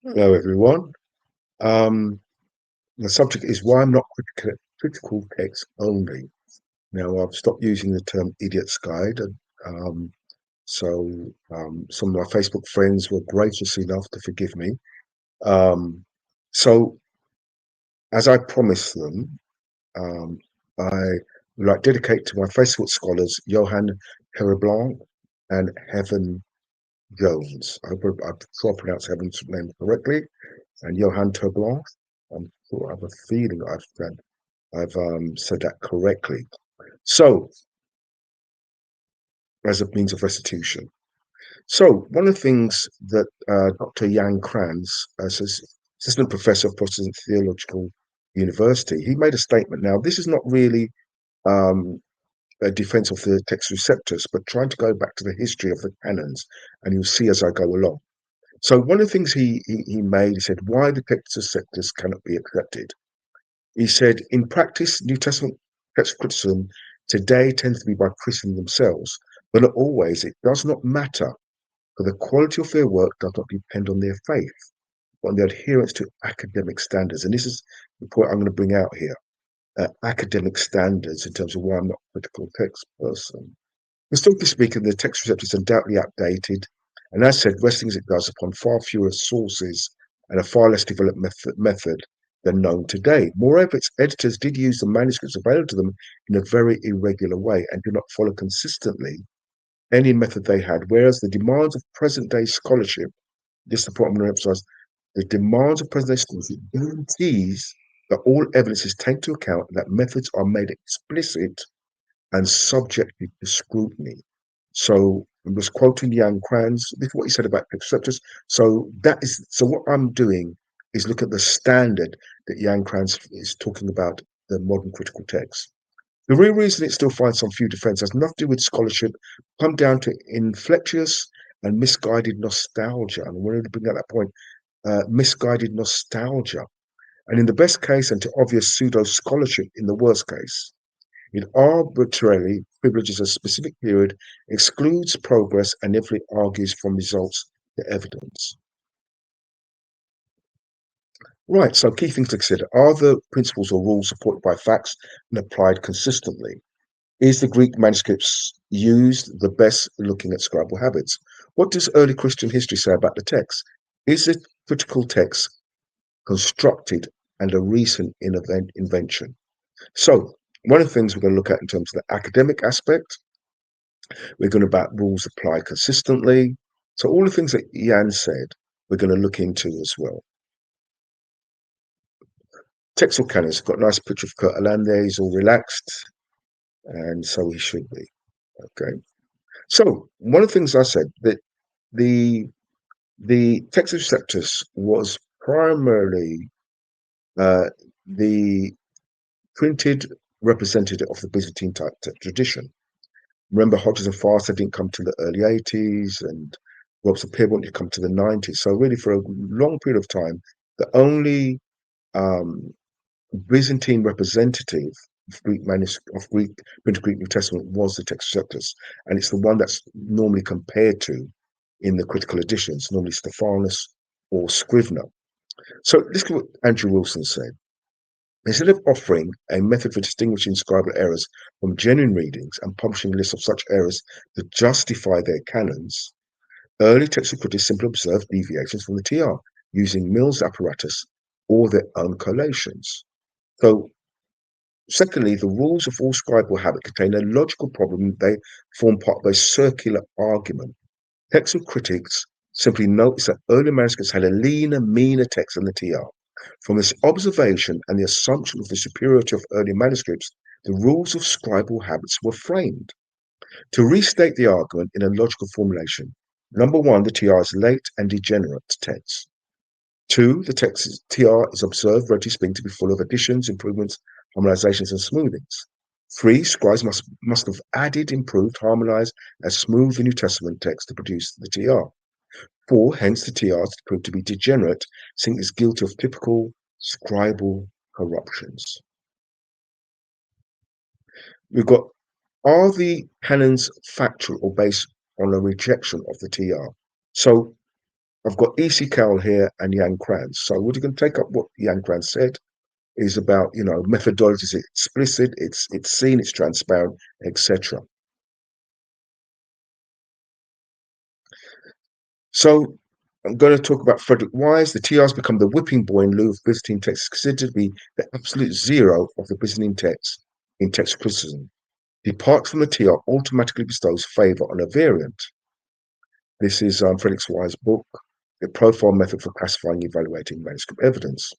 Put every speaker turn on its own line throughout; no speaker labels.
Hello, everyone. Um, the subject is why I'm not critical text only. Now, I've stopped using the term idiot's guide. Um, some of my Facebook friends were gracious enough to forgive me. Um, so, as I promised them, um, I would like dedicate to my Facebook scholars, Johann Herreblanc and Heaven Jones. I'm sure I pronounced Heaven's name correctly. And Johann Terblanc. I have a feeling I've said that correctly. So, as a means of restitution. So, one of the things that Dr. Jan Kranz, as assistant professor of Protestant Theological University, he made a statement. Now, this is not really um, a defense of the text receptors, but trying to go back to the history of the canons, and you'll see as I go along. So, one of the things he made, he said, why the text receptors cannot be accepted. He said, in practice, New Testament text criticism today tends to be by Christians themselves, but not always. It does not matter, for the quality of their work does not depend on their faith, but on their adherence to academic standards. And this is the point I'm going to bring out here. Academic standards in terms of why I'm not a critical text person. Historically speaking, the text receptor is undoubtedly outdated, and as said, resting as it does upon far fewer sources and a far less developed method than known today. Moreover, its editors did use the manuscripts available to them in a very irregular way and do not follow consistently any method they had, whereas the demands of present day scholarship, this is the point I'm going to emphasize, the demands of present day scholarship guarantees that all evidence is taken into account and that methods are made explicit and subjected to scrutiny. So I was quoting Jan Kranz, this is what he said about acceptors. So what I'm doing is look at the standard that Jan Kranz is talking about the modern critical text. The real reason it still finds some few defense has nothing to do with scholarship, come down to inflectious and misguided nostalgia. And I wanted to bring out that point, misguided nostalgia. And in the best case, and to obvious pseudo scholarship in the worst case. It arbitrarily privileges a specific period, excludes progress, and therefore argues from results to evidence. Right, so key things to consider. Are the principles or rules supported by facts and applied consistently? Is the Greek manuscripts used the best looking at scribal habits? What does early Christian history say about the text? Is the critical text constructed and a recent invention? So, one of the things we're going to look at in terms of the academic aspect. We're going to about rules apply consistently. So all the things that Jan said, we're going to look into as well. Textual canons got a nice picture of Kurt Aland there. He's all relaxed, and so he should be. Okay. So one of the things I said that the Textus Receptus was primarily uh, the printed representative of the Byzantine type tradition. Remember, Hodges and Farser didn't come to the early 80s, and Robson Pierpont didn't come to the 90s. So really, for a long period of time, the only um, Byzantine representative of Greek printed Greek New Testament was the Textus Receptus, and it's the one that's normally compared to in the critical editions, normally Stephanus or Scrivener. So this is what Andrew Wilson said. Instead of offering a method for distinguishing scribal errors from genuine readings and publishing lists of such errors to justify their canons, early textual critics simply observed deviations from the TR using Mill's apparatus or their own collations. So, secondly, the rules of all scribal habit contain a logical problem. They form part of a circular argument. Textual critics simply notice that early manuscripts had a leaner, meaner text than the TR. From this observation and the assumption of the superiority of early manuscripts, the rules of scribal habits were framed. To restate the argument in a logical formulation, number one, the TR is late and degenerate text. Two, the text TR is observed, relatively speaking, to be full of additions, improvements, harmonizations, and smoothings. Three, scribes must have added, improved, harmonized, and smoothed the New Testament text to produce the TR. Four, hence the TR is proved to be degenerate, seeing it is guilty of typical scribal corruptions. We've got, are the canons factual or based on a rejection of the TR? So I've got E.C. Carroll here and Jan Kranz. So we're going to take up what Jan Kranz said is about, methodology is explicit, it's seen, it's transparent, etc. So I'm going to talk about Frederick Wise. The TR has become the whipping boy in lieu of Byzantine text, considered to be the absolute zero of the Byzantine text in text criticism. Depart from the TR automatically bestows favour on a variant. This is Frederick Wise's book, The Profile Method for Classifying and Evaluating Manuscript Evidence.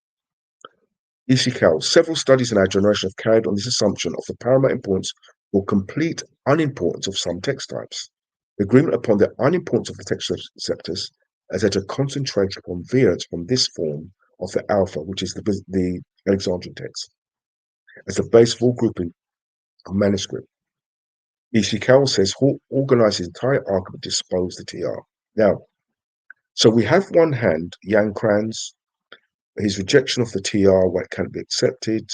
E.C. Carroll, several studies in our generation have carried on this assumption of the paramount importance or complete unimportance of some text types. The agreement upon the unimportance of the text receptors has led to concentration upon variants from this form of the alpha, which is the Alexandrian text, as the base for all grouping of manuscript. E.C. Carroll says Hall organized his entire argument to dispose the TR. Now, so we have one hand, Jan Kranz, his rejection of the TR, why it can't be accepted.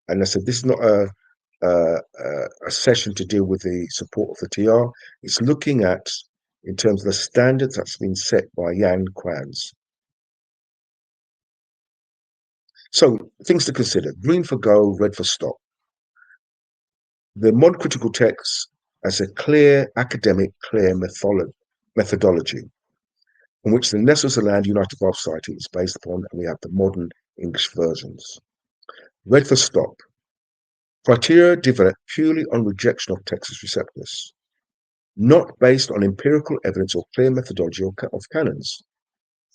And I said, this is not a session to deal with the support of the TR. It's looking at, in terms of the standards that's been set by Jan Kranz. So, things to consider. Green for go, red for stop. The modern critical text has a clear academic, clear methodology on which the Nestle's Land United Bible Society is based upon, and we have the modern English versions. Red for stop. Criteria developed purely on rejection of Texas receptors, not based on empirical evidence or clear methodology of canons.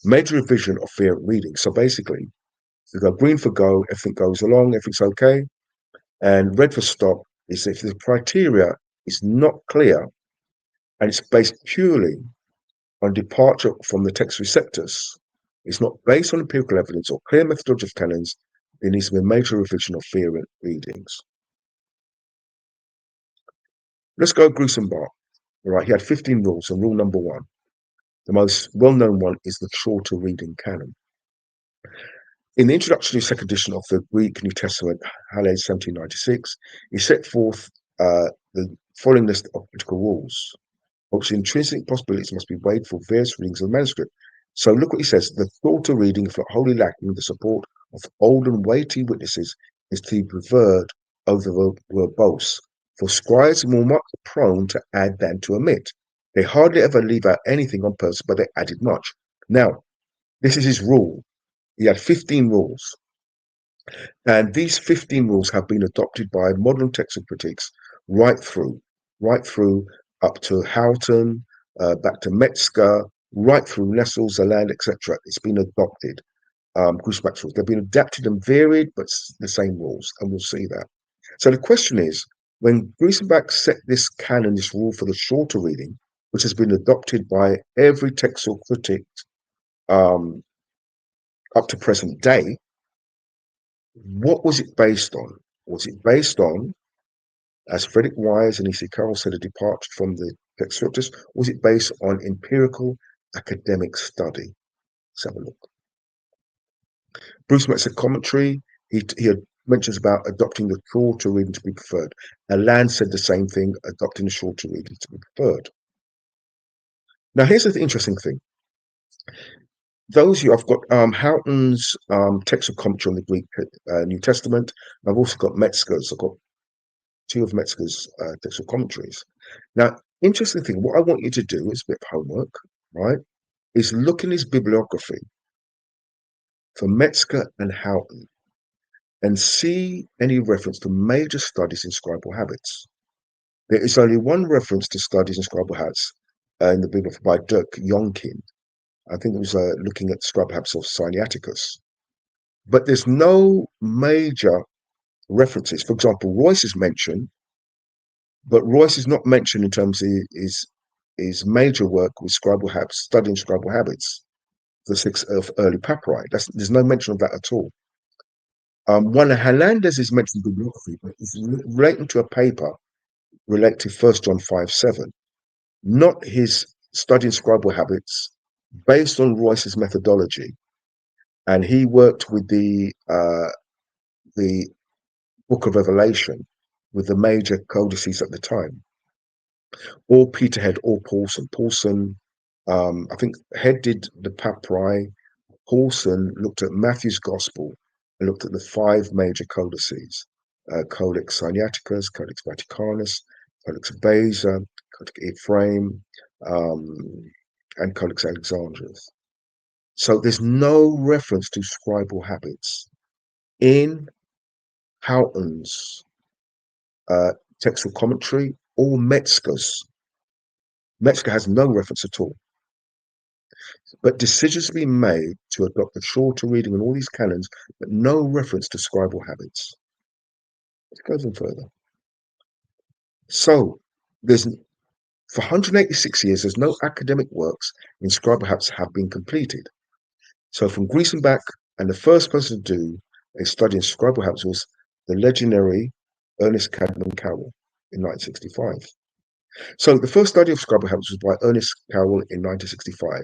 Major revision of variant reading. So basically, you go green for go, everything goes along, everything's okay, and red for stop is if the criteria is not clear and it's based purely on departure from the text receptors, it's not based on empirical evidence or clear methodology of canons, there needs to be a major revision of variant readings. Let's go Grusenbach. All right, he had 15 rules, and rule number 1, the most well-known one, is the shorter reading canon. In the introductory second edition of the Greek New Testament, Halle 1796, he set forth the following list of critical rules, which intrinsic possibilities must be weighed for various readings of the manuscript. So look what he says: the shorter reading, if not wholly lacking the support of old and weighty witnesses, is to be preferred over the verbose. For scribes are more much prone to add than to omit. They hardly ever leave out anything on purpose, but they added much. Now, this is his rule. He had 15 rules. And these 15 rules have been adopted by modern textual critics right through up to Houghton, back to Metzger, right through Nessel, Zeland, etc. It's been adopted. Grusenbach's rules. They've been adapted and varied, but the same rules, and we'll see that. So the question is, when Grusenbach set this canon, this rule for the shorter reading, which has been adopted by every textual critic up to present day, what was it based on? Was it based on, as Frederick Wise and E.C. Carroll said, a departure from the text structures? Was it based on empirical academic study? Let's have a look. Bruce makes a commentary. He mentions about adopting the shorter reading to be preferred. Land said the same thing, adopting the shorter reading to be preferred. Now, here's the interesting thing. Those of you, I've got Houghton's textual commentary on the Greek New Testament. I've also got Metzger's. I've got 2 of Metzger's textual commentaries. Now, interesting thing, what I want you to do is a bit of homework, right? Is look in his bibliography for Metzger and Houghton and see any reference to major studies in scribal habits. There is only one reference to studies in scribal habits in the bibliography by Dirk Jonkin. I think it was looking at scribal habits of Sinaiticus. But there's no major references. For example, Royce is mentioned, but Royce is not mentioned in terms of his major work with scribal habits, studying scribal habits, the 6 of early papyri. There's no mention of that at all. One of Hernandez is mentioned in bibliography, but it's relating to a paper related to 1 John 5:7, not his studying scribal habits based on Royce's methodology. And he worked with the Book of Revelation with the major codices at the time, or Peterhead or Paulson. Paulson I think Head did the papyri. Paulson looked at Matthew's Gospel and looked at the five major codices: Codex Sinaiticus, Codex Vaticanus, Codex Beza, Codex Ephraim, um, and Codex Alexandrinus. So there's no reference to scribal habits in Houghton's textual commentary or Metzger's. Metzger has no reference at all. But decisions have been made to adopt a shorter reading in all these canons, but no reference to scribal habits. It goes on further. So there's for 186 years, there's no academic works in scribal habits have been completed. So from Greece and back, and the first person to do a study in scribal habits was the legendary Ernest Cadman Cowell in 1965. So the first study of scribal habits was by Ernest Cowell in 1965.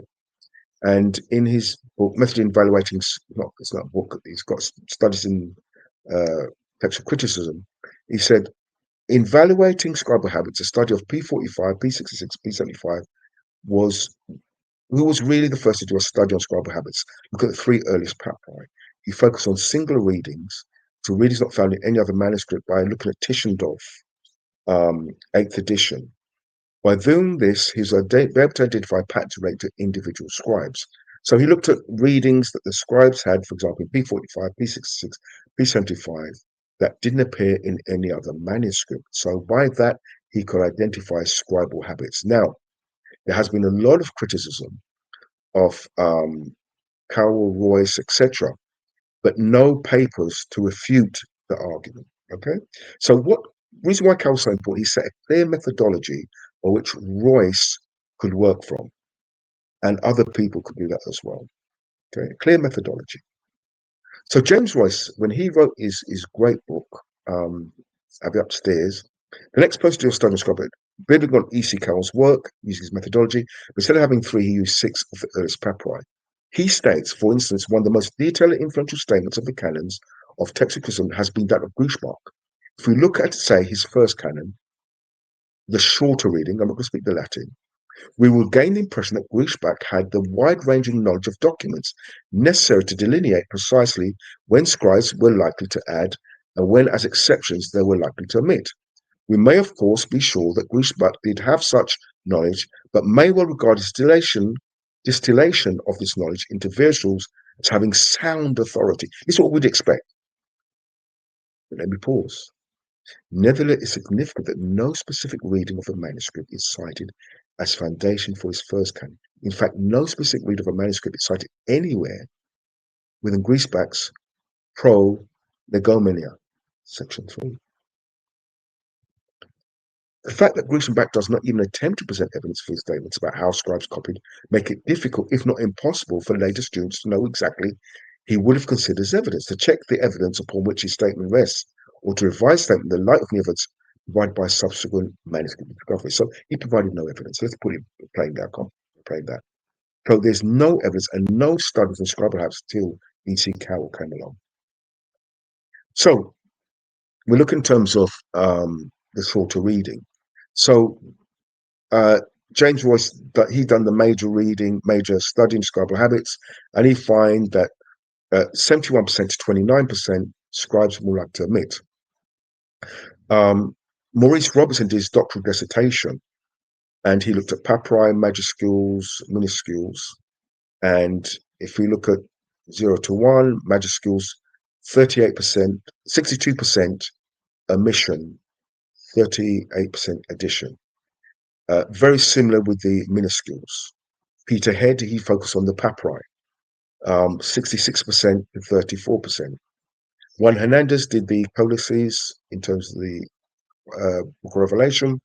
And in his book, Method in Evaluating, it's not a book, he's got studies in textual criticism. He said, in evaluating scribal habits, a study of P45, P66, P75 was who was really the first to do a study on scribal habits. Look at the three earliest papyri. He focused on singular readings to readings not found in any other manuscript by looking at Tischendorf, 8th edition. By doing this, he was able to identify patterns related to individual scribes. So he looked at readings that the scribes had, for example, in P45, P66, P75, that didn't appear in any other manuscript. So by that, he could identify scribal habits. Now, there has been a lot of criticism of Cowell, Royce, etc., but no papers to refute the argument. Okay, so what reason why Cowell's so important? He set a clear methodology on which Royce could work from, and other people could do that as well. Okay, a clear methodology. So James Royce, when he wrote his great book, have it upstairs. The next person to do a study on scribal, building on E.C. Cowell's work, using his methodology, but instead of having three, he used six of the earliest papyri. He states, for instance, one of the most detailed and influential statements of the canons of textual criticism has been that of Gruschbach. If we look at, say, his first canon, the shorter reading, I'm not going to speak the Latin, we will gain the impression that Gruschbach had the wide-ranging knowledge of documents necessary to delineate precisely when scribes were likely to add and when, as exceptions, they were likely to omit. We may, of course, be sure that Gruschbach did have such knowledge, but may well regard distillation of this knowledge into various rules as having sound authority. This is what we'd expect. But let me pause. Nevertheless, it's significant that no specific reading of a manuscript is cited as foundation for his first canon. In fact, no specific reading of a manuscript is cited anywhere within Griesbach's Prolegomena, section 3. The fact that Griesbach does not even attempt to present evidence for his statements about how scribes copied make it difficult, if not impossible, for later students to know exactly he would have considered as evidence, to check the evidence upon which his statement rests, or to revise statement in the light of the evidence provided by subsequent manuscript discovery. So he provided no evidence. Let's put it plain that. So there's no evidence and no studies in scribal habits till E.C. Cowell came along. So we look in terms of the shorter reading. So James Royce, he done the major study in scribal habits, and he find that 71% to 29% scribes more like to omit. Maurice Robertson did his doctoral dissertation, and he looked at papyri, majuscules, minuscules, and if we look at 0 to 1, majuscules, 38%, 62% omission, 38% addition. Very similar with the minuscules. Peter Head, he focused on the papyri, 66% to 34%. Juan Hernandez did the codices in terms of the Book of Revelation,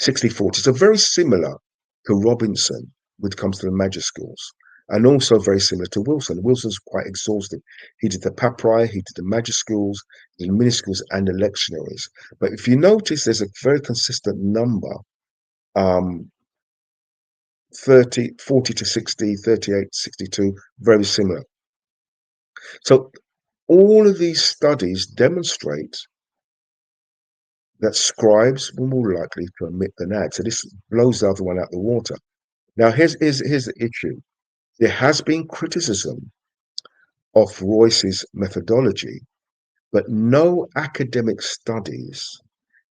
60-40. So very similar to Robinson when it comes to the majuscules, and also very similar to Wilson. Wilson's quite exhaustive. He did the papyri, he did the majuscules, the minuscules, and the lectionaries. But if you notice, there's a very consistent number, 40 to 60, 38, 62, very similar. So all of these studies demonstrate that scribes were more likely to omit than add. So this blows the other one out the water. Now, here's the issue. There has been criticism of Royce's methodology, but no academic studies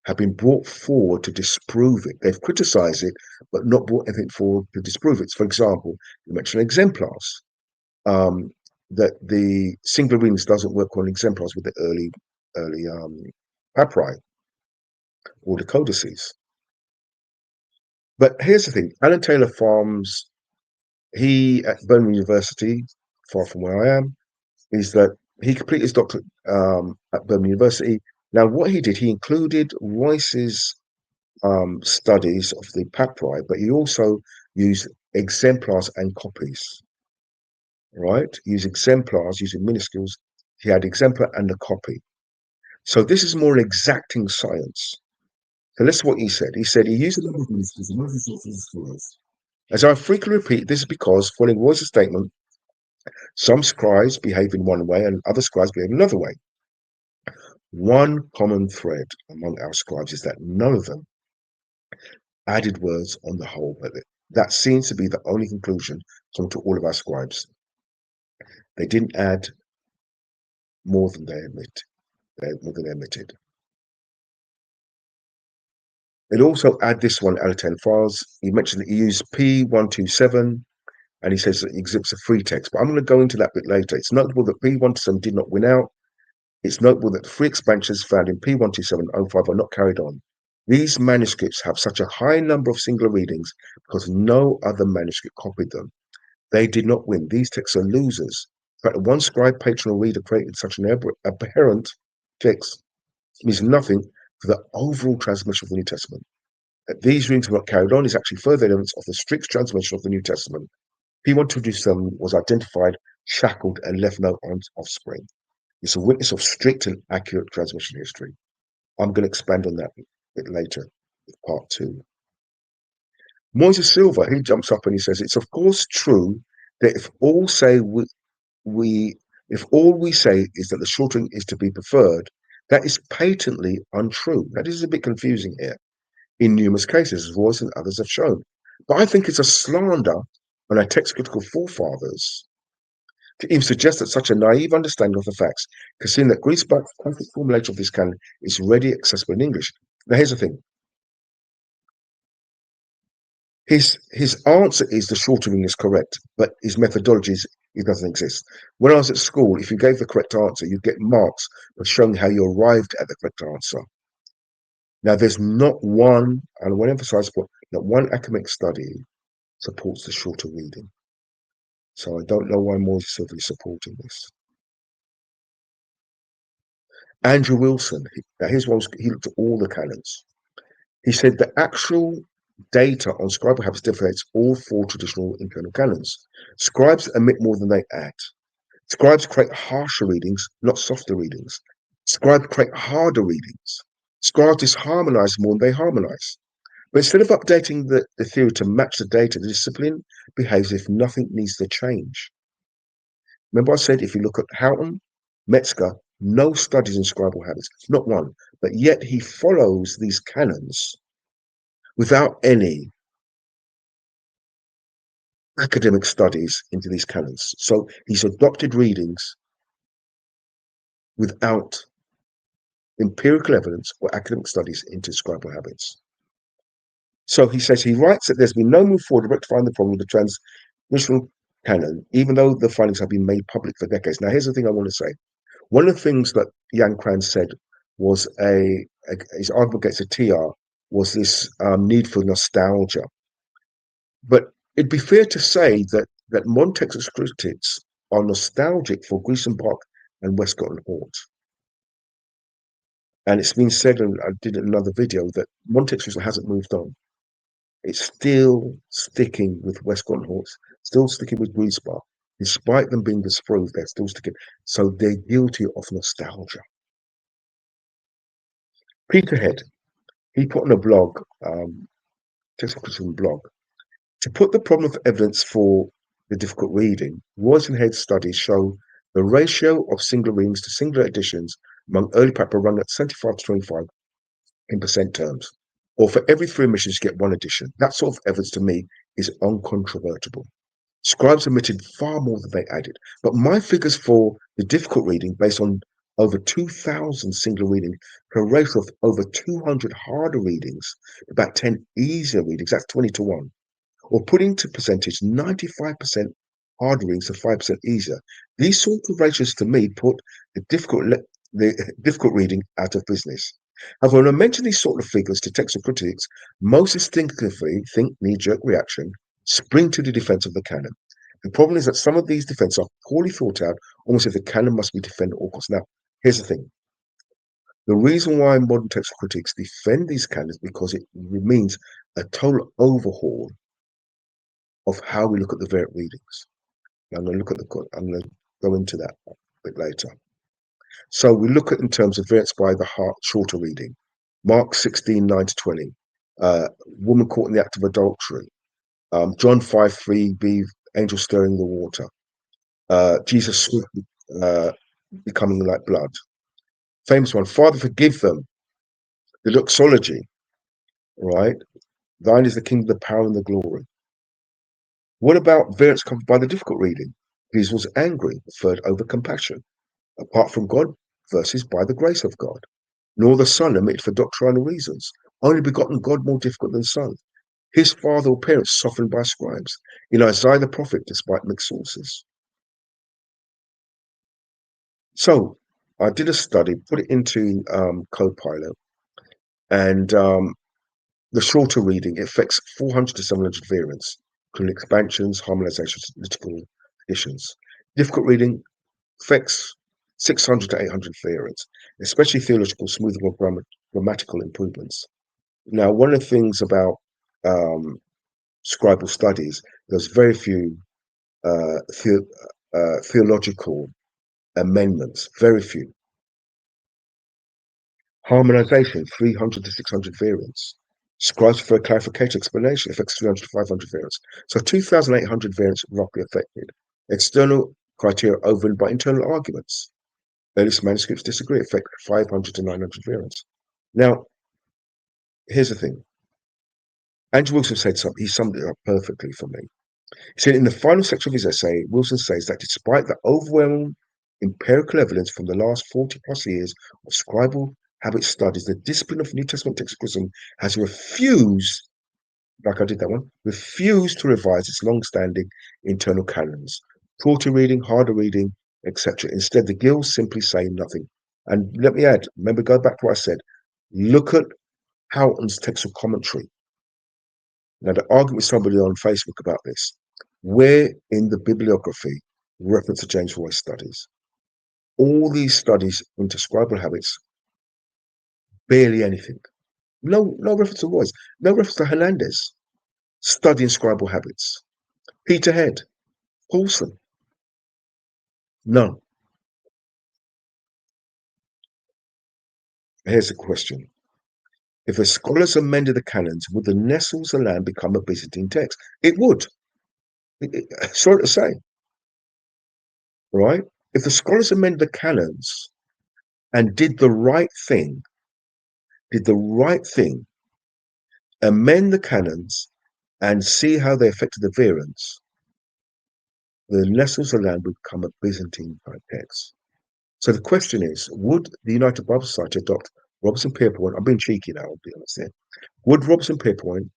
have been brought forward to disprove it. They've criticized it, but not brought anything forward to disprove it. For example, you mentioned exemplars, um, that the singular readings doesn't work on exemplars with the early papyri or the codices. But here's the thing: Alan Taylor Farms, he at Birmingham University, far from where I am, is that he completed his doctorate at Birmingham University. Now, what he did, he included Royce's studies of the papyri, but he also used exemplars and copies, right? Use exemplars, using minuscules. He had exemplar and a copy. So this is more an exacting science. So that's what he said. He said he used a number of minuscules. As I frequently repeat, this is because, following Royce's statement, some scribes behave in one way and other scribes behave in another way. One common thread among our scribes is that none of them added words on the whole, but that seems to be the only conclusion come to all of our scribes. They didn't add more than they admitted. They'd also add this one out of 10 files. He mentioned that he used P127, and he says that he exhibits a free text, but I'm going to go into that bit later. It's notable that P127 did not win out. It's notable that the free expansions found in P12705 are not carried on. These manuscripts have such a high number of singular readings because no other manuscript copied them. They did not win. These texts are losers. In fact, one scribe, patron, or reader created such an aberrant text means nothing for the overall transmission of the New Testament. That these readings were not carried on is actually further evidence of the strict transmission of the New Testament. P127 was identified, shackled, and left no offspring. It's a witness of strict and accurate transmission history. I'm going to expand on that a bit later with part 2. Moises Silva, he jumps up and he says, it's of course true that if all we say is that the shortening is to be preferred, that is patently untrue. That is a bit confusing here in numerous cases, as Royce and others have shown. But I think it's a slander on our text critical forefathers to even suggest that such a naive understanding of the facts, considering that Greece's perfect formulation of this canon is readily accessible in English. Now, here's the thing. His answer is the shortening is correct, but his methodology it doesn't exist. When I was at school, if you gave the correct answer, you'd get marks for showing how you arrived at the correct answer. Now, there's not one, and I want to emphasize that one academic study supports the shorter reading. So I don't know why Moises Silva is supporting this. Andrew Wilson, now his one, he looked at all the canons. He said the actual data on scribal habits differentiates all 4 traditional internal canons. Scribes omit more than they add. Scribes create harsher readings, not softer readings. Scribes create harder readings. Scribes disharmonize more than they harmonize. But instead of updating the theory to match the data, the discipline behaves as if nothing needs to change. Remember I said if you look at Houghton, Metzger, no studies in scribal habits, not one, but yet he follows these canons without any academic studies into these canons. So he's adopted readings without empirical evidence or academic studies into scribal habits. So he says he writes that there's been no move forward to rectifying the problem of the transmissional canon, even though the findings have been made public for decades. Now, here's the thing I want to say. One of the things that Jan Kranz said was his argument against a TR was this need for nostalgia. But it'd be fair to say that modern Texas critics are nostalgic for Griesenbach and Westcott and Hort. And it's been said, and I did another video, that modern Texas hasn't moved on. It's still sticking with Westcott and Hort, still sticking with Griesbach. Despite them being disproved, they're still sticking. So they're guilty of nostalgia. Peter Head, he put on a blog, textual criticism blog, to put the problem of evidence for the difficult reading. Royce and Head's studies show the ratio of singular readings to singular editions among early papyri run at 75 to 25 in percent terms. or for every 3 omissions, you get 1 addition. That sort of evidence to me is uncontrovertible. Scribes omitted far more than they added. But my figures for the difficult reading, based on over 2,000 singular readings, for a ratio of over 200 harder readings, about 10 easier readings, that's 20 to 1. Or putting to percentage 95% harder readings to 5% easier. These sort of ratios to me put the difficult reading out of business. However, when I mention these sort of figures to textual critics, most instinctively think knee-jerk reaction, spring to the defense of the canon. The problem is that some of these defenses are poorly thought out, almost as if the canon must be defended at all costs. Now, here's the thing. The reason why modern textual critics defend these canons is because it means a total overhaul of how we look at the variant readings. I'm going to go into that a bit later. So we look at in terms of variants by the shorter reading. Mark 16:9-20, woman caught in the act of adultery. John 5:3b, angel stirring the water. Jesus becoming like blood. Famous one, Father, forgive them. The doxology, right? Thine is the kingdom, the power, and the glory. What about variants covered by the difficult reading? Jesus was angry, preferred over compassion. Apart from God versus by the grace of God. Nor the Son omitted for doctrinal reasons. Only begotten God more difficult than Son. His father or parents softened by scribes. In Isaiah the prophet, despite mixed sources. So I did a study, put it into Copilot, and the shorter reading affects 400 to 700 variants, including expansions, harmonizations, political additions. Difficult reading affects 600 to 800 variants, especially theological, smoothing, or grammatical improvements. Now, one of the things about scribal studies, there's very few theological amendments, very few. Harmonization, 300 to 600 variants. Scribes for a clarification explanation affects 300 to 500 variants. So 2,800 variants roughly affected. External criteria overridden by internal arguments. Earliest manuscripts disagree, affect 500 to 900 variants. Now, here's the thing. Andrew Wilson said something, he summed it up perfectly for me. He said in the final section of his essay, Wilson says that despite the overwhelming empirical evidence from the last 40 plus years of scribal habit studies, the discipline of New Testament text criticism has refused, like I did that one, refused to revise its long-standing internal canons. Shorter reading, harder reading, etc. Instead, the guilds simply say nothing. And let me add, remember, go back to what I said. Look at Houghton's textual commentary. Now, the argument with somebody on Facebook about this, where in the bibliography reference to James Royce studies? All these studies into scribal habits, barely anything. No reference to Royce, no reference to Hernandez studying scribal habits. Peter Head, Paulson, none. Here's the question. If the scholars amended the canons, would the Nestles and Lamb become a Byzantine text? It would. Sorry to say. Right? If the scholars amended the canons and did the right thing, amend the canons and see how they affected the variants, the Nestles and Lamb would become a Byzantine type text. So the question is, would the United Bible Society adopt Robinson Pierpoint? I'm being cheeky now, I'll be honest here. Would Robinson Pierpoint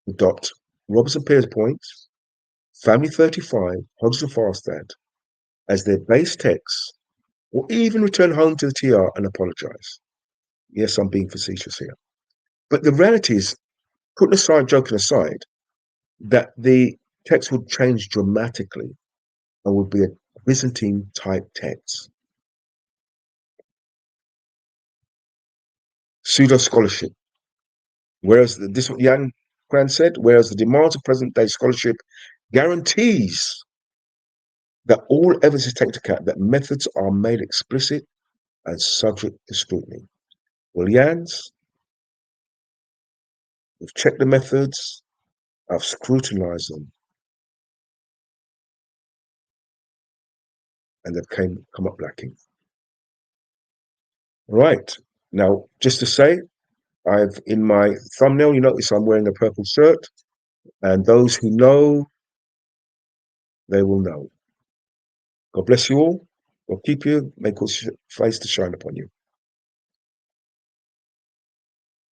adopt Robinson Pierpoint, Family 35, Hodgson Farstad as their base text, or even return home to the TR and apologize? Yes, I'm being facetious here. But the reality is, putting aside, joking aside, that the text would change dramatically and would be a Byzantine type text. Pseudo scholarship. Whereas this is what Jan Kran said, whereas the demands of present day scholarship guarantees that all evidence is taken into account, that methods are made explicit and subject to scrutiny. Well, Jans, we've checked the methods, I've scrutinized them, and they've come up lacking. Right. Now, just to say, I've in my thumbnail, you notice I'm wearing a purple shirt, and those who know, they will know. God bless you all. God keep you. May God's face to shine upon you.